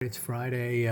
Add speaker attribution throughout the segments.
Speaker 1: It's Friday,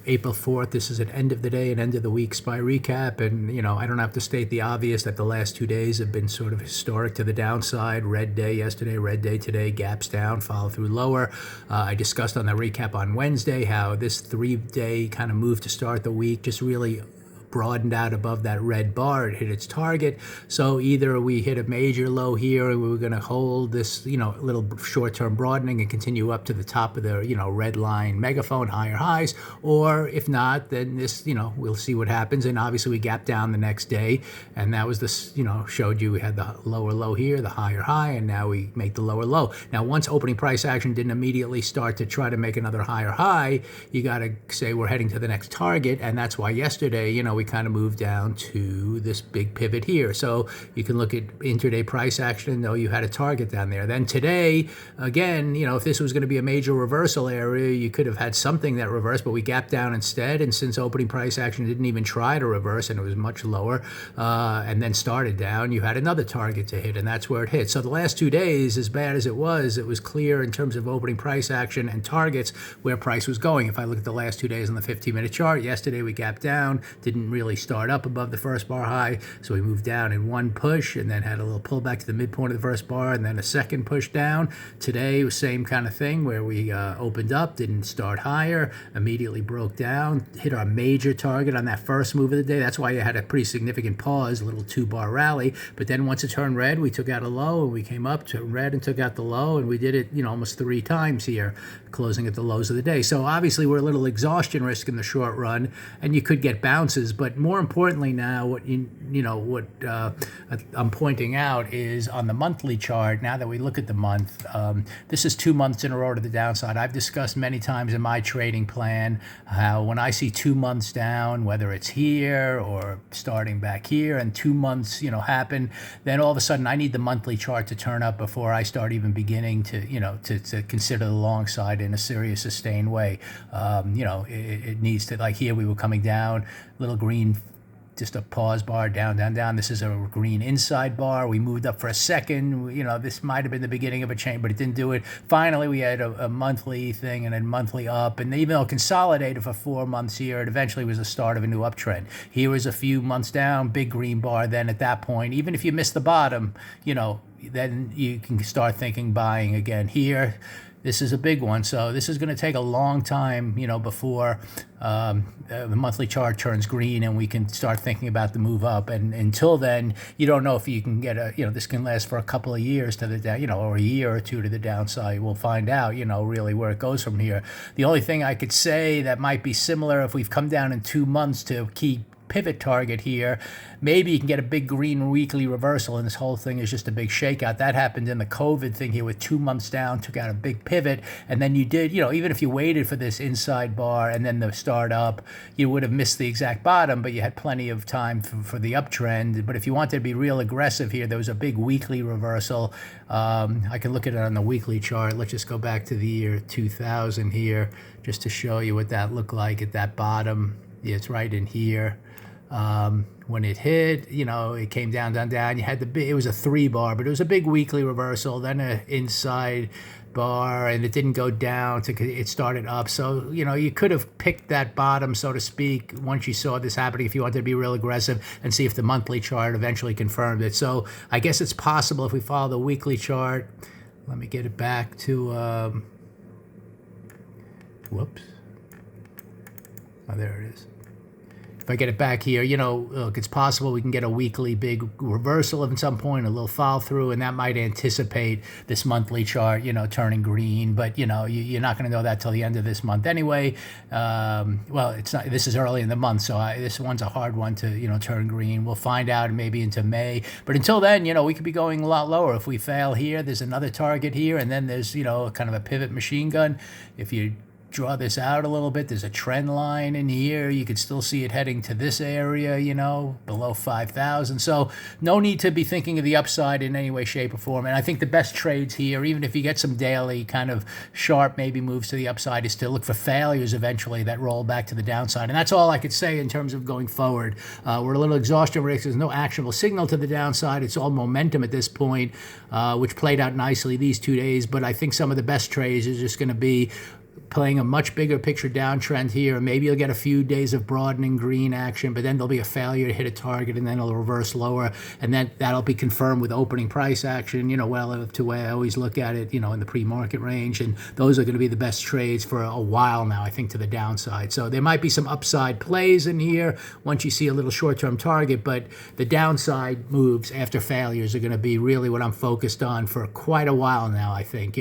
Speaker 1: April 4th. This is an end of the day and end of the week SPY recap. And, I don't have to state the obvious that the last 2 days have been sort of historic to the downside. Red day yesterday, red day today, gaps down, follow through lower. I discussed on the recap on Wednesday how this 3-day kind of move to start the week just really broadened out above that red bar. It hit its target. So either we hit a major low here and we were going to hold this, little short-term broadening and continue up to the top of the, red line megaphone, higher highs, or if not, then this, we'll see what happens. And obviously we gapped down the next day, and that was this, showed you we had the lower low here, the higher high, and now we make the lower low. Now, once opening price action didn't immediately start to try to make another higher high, you got to say we're heading to the next target, and that's why yesterday, we kind of moved down to this big pivot here. So you can look at intraday price action and know you had a target down there. Then today, again, if this was going to be a major reversal area, you could have had something that reversed, but we gapped down instead. And since opening price action didn't even try to reverse and it was much lower, and then started down, you had another target to hit, and that's where it hit. So the last 2 days, as bad as it was clear in terms of opening price action and targets where price was going. If I look at the last 2 days on the 15-minute chart, yesterday we gapped down, didn't really start up above the first bar high, so we moved down in one push and then had a little pullback to the midpoint of the first bar and then a second push down. Today was same kind of thing where we opened up, didn't start higher, immediately broke down, hit our major target on that first move of the day. That's why you had a pretty significant pause, a little 2-bar rally. But then once it turned red, we took out a low and we came up to red and took out the low, and we did it almost 3 times here, closing at the lows of the day. So obviously we're a little exhaustion risk in the short run, and you could get bounces. But more importantly now, what I'm pointing out is on the monthly chart. Now that we look at the month, this is 2 months in a row to the downside. I've discussed many times in my trading plan how when I see 2 months down, whether it's here or starting back here, and 2 months happen, then all of a sudden I need the monthly chart to turn up before I start even beginning to to consider the long side in a serious sustained way. It needs to, like here we were coming down, little green, just a pause bar, down, down, down. This is a green inside bar. We moved up for a second. This might have been the beginning of a chain, but it didn't do it. Finally, we had a monthly thing and then monthly up. And even though it consolidated for 4 months here, it eventually was the start of a new uptrend. Here was a few months down, big green bar. Then at that point, even if you miss the bottom, then you can start thinking buying again. Here, this is a big one, so this is going to take a long time, before the monthly chart turns green and we can start thinking about the move up. And until then, you don't know if you can get this can last for a couple of years to the down, or a year or two to the downside. We'll find out, really where it goes from here. The only thing I could say that might be similar, if we've come down in 2 months to key pivot target here, maybe you can get a big green weekly reversal and this whole thing is just a big shakeout. That happened in the COVID thing here with 2 months down, took out a big pivot, and then you did, even if you waited for this inside bar and then the start up, you would have missed the exact bottom, but you had plenty of time for the uptrend. But if you wanted to be real aggressive here, there was a big weekly reversal. I can look at it on the weekly chart. Let's just go back to the year 2000 here just to show you what that looked like at that bottom. Yeah, it's right in here. When it hit, it came down, down, down. You had it was a 3-bar, but it was a big weekly reversal, then an inside bar, and it didn't go down. It started up. So, you could have picked that bottom, so to speak, once you saw this happening, if you wanted to be real aggressive and see if the monthly chart eventually confirmed it. So I guess it's possible if we follow the weekly chart. Let me get it back to, whoops. Oh, there it is. If I get it back here, look, it's possible we can get a weekly big reversal at some point, a little follow through, and that might anticipate this monthly chart, turning green. But, you're not going to know that till the end of this month anyway. Well, it's not. This is early in the month, so this one's a hard one to, turn green. We'll find out maybe into May. But until then, we could be going a lot lower. If we fail here, there's another target here, and then there's, kind of a pivot machine gun. If you draw this out a little bit, there's a trend line in here. You could still see it heading to this area, below 5,000. So no need to be thinking of the upside in any way, shape, or form. And I think the best trades here, even if you get some daily kind of sharp maybe moves to the upside, is to look for failures eventually that roll back to the downside. And that's all I could say in terms of going forward. We're a little exhaustion risk. There's no actionable signal to the downside. It's all momentum at this point, which played out nicely these 2 days. But I think some of the best trades is just going to be playing a much bigger picture downtrend here. Maybe you'll get a few days of broadening green action, but then there'll be a failure to hit a target, and then it'll reverse lower, and then that'll be confirmed with opening price action, relative to the way I always look at it, in the pre-market range, and those are going to be the best trades for a while now, I think, to the downside. So there might be some upside plays in here once you see a little short-term target, but the downside moves after failures are going to be really what I'm focused on for quite a while now, I think,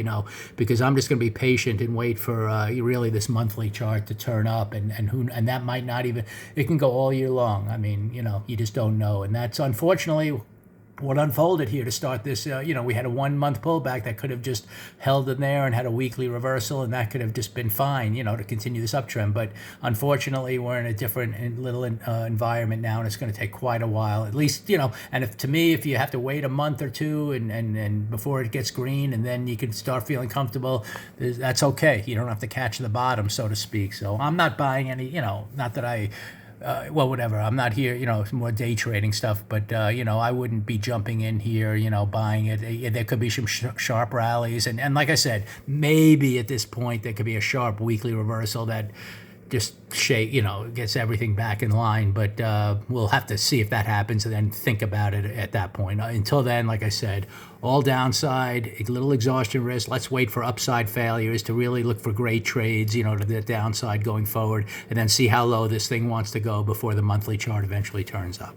Speaker 1: because I'm just going to be patient and wait for really this monthly chart to turn up, and that might not even, it can go all year long. I mean, you just don't know, and that's unfortunately what unfolded here to start this. We had a 1 month pullback that could have just held in there and had a weekly reversal, and that could have just been fine, to continue this uptrend. But unfortunately, we're in a different little environment now, and it's going to take quite a while, at least, and if you have to wait a month or two and before it gets green, and then you can start feeling comfortable, that's okay. You don't have to catch the bottom, so to speak. So I'm not buying any, not that I, whatever. I'm not here, it's more day trading stuff, but, I wouldn't be jumping in here, buying it. There could be some sharp rallies. And like I said, maybe at this point, there could be a sharp weekly reversal that just gets everything back in line. But we'll have to see if that happens and then think about it at that point. Until then, like I said, all downside, a little exhaustion risk. Let's wait for upside failures to really look for great trades, to the downside going forward, and then see how low this thing wants to go before the monthly chart eventually turns up.